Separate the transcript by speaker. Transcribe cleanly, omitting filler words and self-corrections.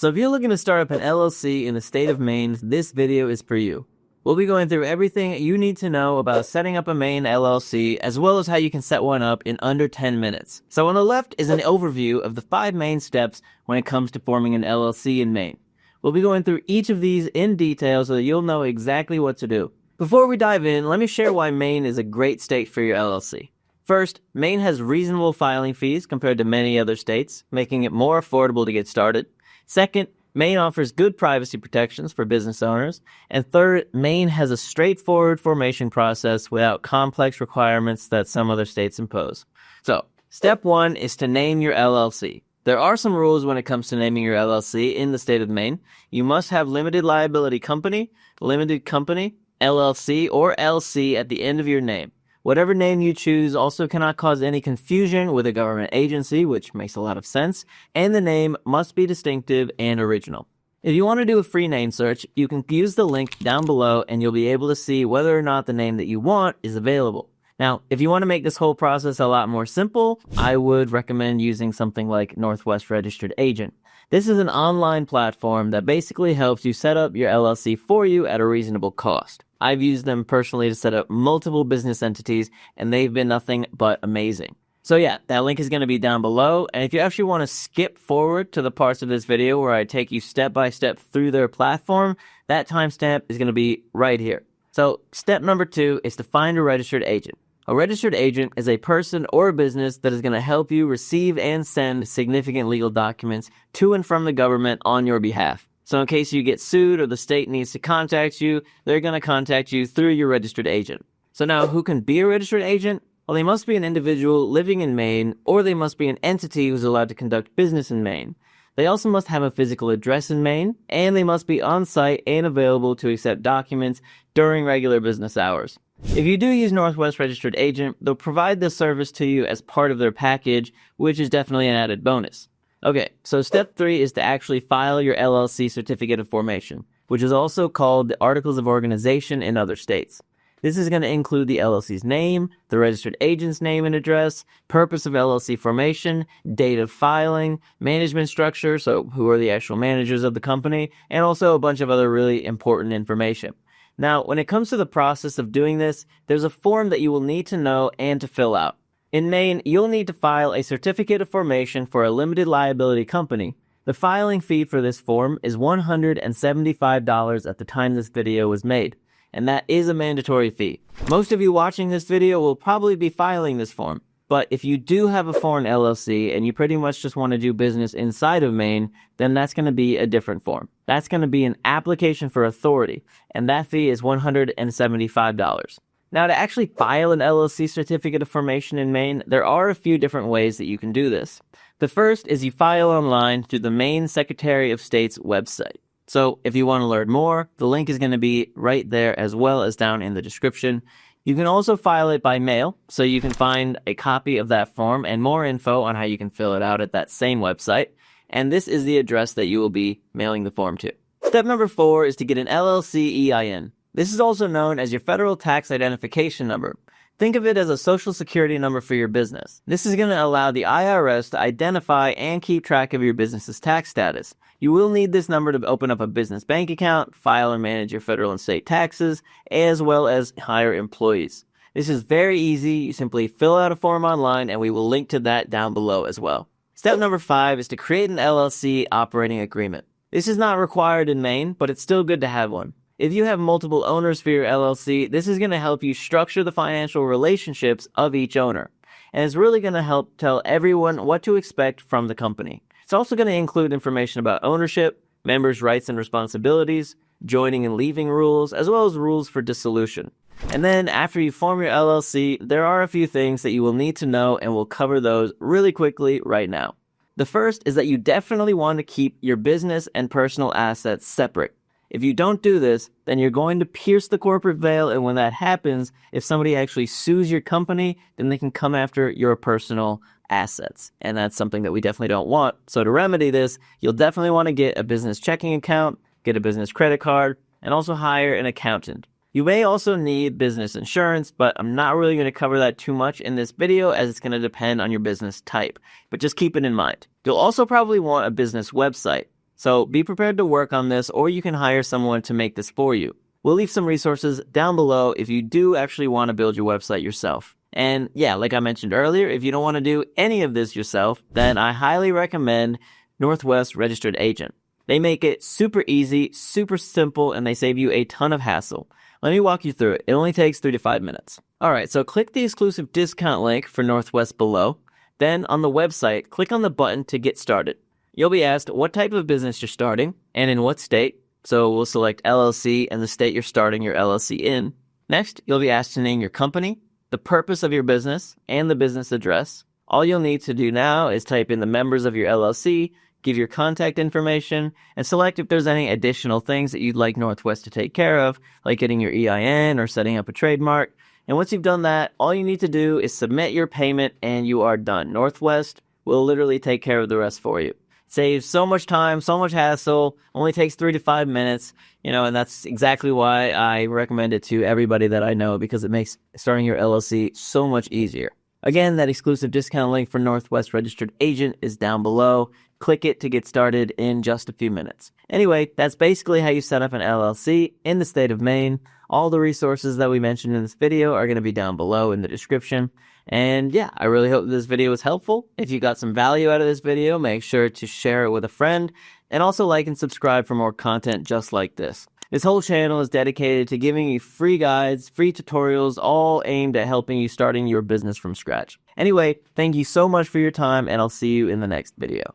Speaker 1: So if you're looking to start up an LLC in the state of Maine, this video is for you. We'll be going through everything you need to know about setting up a Maine LLC, as well as how you can set one up in under 10 minutes. So on the left is an overview of the 5 main steps when it comes to forming an LLC in Maine. We'll be going through each of these in detail so that you'll know exactly what to do. Before we dive in, let me share why Maine is a great state for your LLC. First, Maine has reasonable filing fees compared to many other states, making it more affordable to get started. Second, Maine offers good privacy protections for business owners. And third, Maine has a straightforward formation process without complex requirements that some other states impose. So, step 1 is to name your LLC. There are some rules when it comes to naming your LLC in the state of Maine. You must have limited liability company, limited company, LLC, or LC at the end of your name. Whatever name you choose also cannot cause any confusion with a government agency, which makes a lot of sense, and the name must be distinctive and original. If you want to do a free name search, you can use the link down below and you'll be able to see whether or not the name that you want is available. Now, if you want to make this whole process a lot more simple, I would recommend using something like Northwest Registered Agent. This is an online platform that basically helps you set up your LLC for you at a reasonable cost. I've used them personally to set up multiple business entities, and they've been nothing but amazing. So yeah, that link is going to be down below, and if you actually want to skip forward to the parts of this video where I take you step by step through their platform, that timestamp is going to be right here. So step number 2 is to find a registered agent. A registered agent is a person or a business that is going to help you receive and send significant legal documents to and from the government on your behalf. So in case you get sued or the state needs to contact you, they're going to contact you through your registered agent. So now, who can be a registered agent? Well, they must be an individual living in Maine, or they must be an entity who's allowed to conduct business in Maine. They also must have a physical address in Maine, and they must be on-site and available to accept documents during regular business hours. If you do use Northwest Registered Agent, they'll provide this service to you as part of their package, which is definitely an added bonus. Okay, so step 3 is to actually file your LLC Certificate of Formation, which is also called the Articles of Organization in other states. This is going to include the LLC's name, the registered agent's name and address, purpose of LLC formation, date of filing, management structure, so who are the actual managers of the company, and also a bunch of other really important information. Now, when it comes to the process of doing this, there's a form that you will need to know and to fill out. In Maine, you'll need to file a certificate of formation for a limited liability company. The filing fee for this form is $175 at the time this video was made, and that is a mandatory fee. Most of you watching this video will probably be filing this form, but if you do have a foreign LLC and you pretty much just want to do business inside of Maine, then that's going to be a different form. That's going to be an application for authority, and that fee is $175. Now, to actually file an LLC Certificate of Formation in Maine, there are a few different ways that you can do this. The first is you file online through the Maine Secretary of State's website. So if you want to learn more, the link is going to be right there as well as down in the description. You can also file it by mail, so you can find a copy of that form and more info on how you can fill it out at that same website. And this is the address that you will be mailing the form to. Step number 4 is to get an LLC EIN. This is also known as your Federal Tax Identification Number. Think of it as a social security number for your business. This is going to allow the IRS to identify and keep track of your business's tax status. You will need this number to open up a business bank account, file and manage your federal and state taxes, as well as hire employees. This is very easy. You simply fill out a form online, and we will link to that down below as well. Step number 5 is to create an LLC operating agreement. This is not required in Maine, but it's still good to have one. If you have multiple owners for your LLC, this is going to help you structure the financial relationships of each owner. And it's really going to help tell everyone what to expect from the company. It's also going to include information about ownership, members' rights and responsibilities, joining and leaving rules, as well as rules for dissolution. And then after you form your LLC, there are a few things that you will need to know, and we'll cover those really quickly right now. The first is that you definitely want to keep your business and personal assets separate. If you don't do this, then you're going to pierce the corporate veil, and when that happens, if somebody actually sues your company, then they can come after your personal assets, and that's something that we definitely don't want. So to remedy this, you'll definitely want to get a business checking account, get a business credit card, and also hire an accountant. You may also need business insurance, but I'm not really going to cover that too much in this video as it's going to depend on your business type, but just keep it in mind. You'll also probably want a business website. So be prepared to work on this, or you can hire someone to make this for you. We'll leave some resources down below if you do actually want to build your website yourself. And yeah, like I mentioned earlier, if you don't want to do any of this yourself, then I highly recommend Northwest Registered Agent. They make it super easy, super simple, and they save you a ton of hassle. Let me walk you through it. It only takes 3 to 5 minutes. Alright, so click the exclusive discount link for Northwest below. Then on the website, click on the button to get started. You'll be asked what type of business you're starting and in what state. So we'll select LLC and the state you're starting your LLC in. Next, you'll be asked to name your company, the purpose of your business, and the business address. All you'll need to do now is type in the members of your LLC, give your contact information, and select if there's any additional things that you'd like Northwest to take care of, like getting your EIN or setting up a trademark. And once you've done that, all you need to do is submit your payment and you are done. Northwest will literally take care of the rest for you. Saves so much time, so much hassle, only takes 3 to 5 minutes, and that's exactly why I recommend it to everybody that I know, because it makes starting your LLC so much easier. Again, that exclusive discount link for Northwest Registered Agent is down below. Click it to get started in just a few minutes. Anyway, that's basically how you set up an LLC in the state of Maine. All the resources that we mentioned in this video are going to be down below in the description. And yeah, I really hope this video was helpful. If you got some value out of this video, make sure to share it with a friend, and also like and subscribe for more content just like this. This whole channel is dedicated to giving you free guides, free tutorials, all aimed at helping you starting your business from scratch. Anyway, thank you so much for your time, and I'll see you in the next video.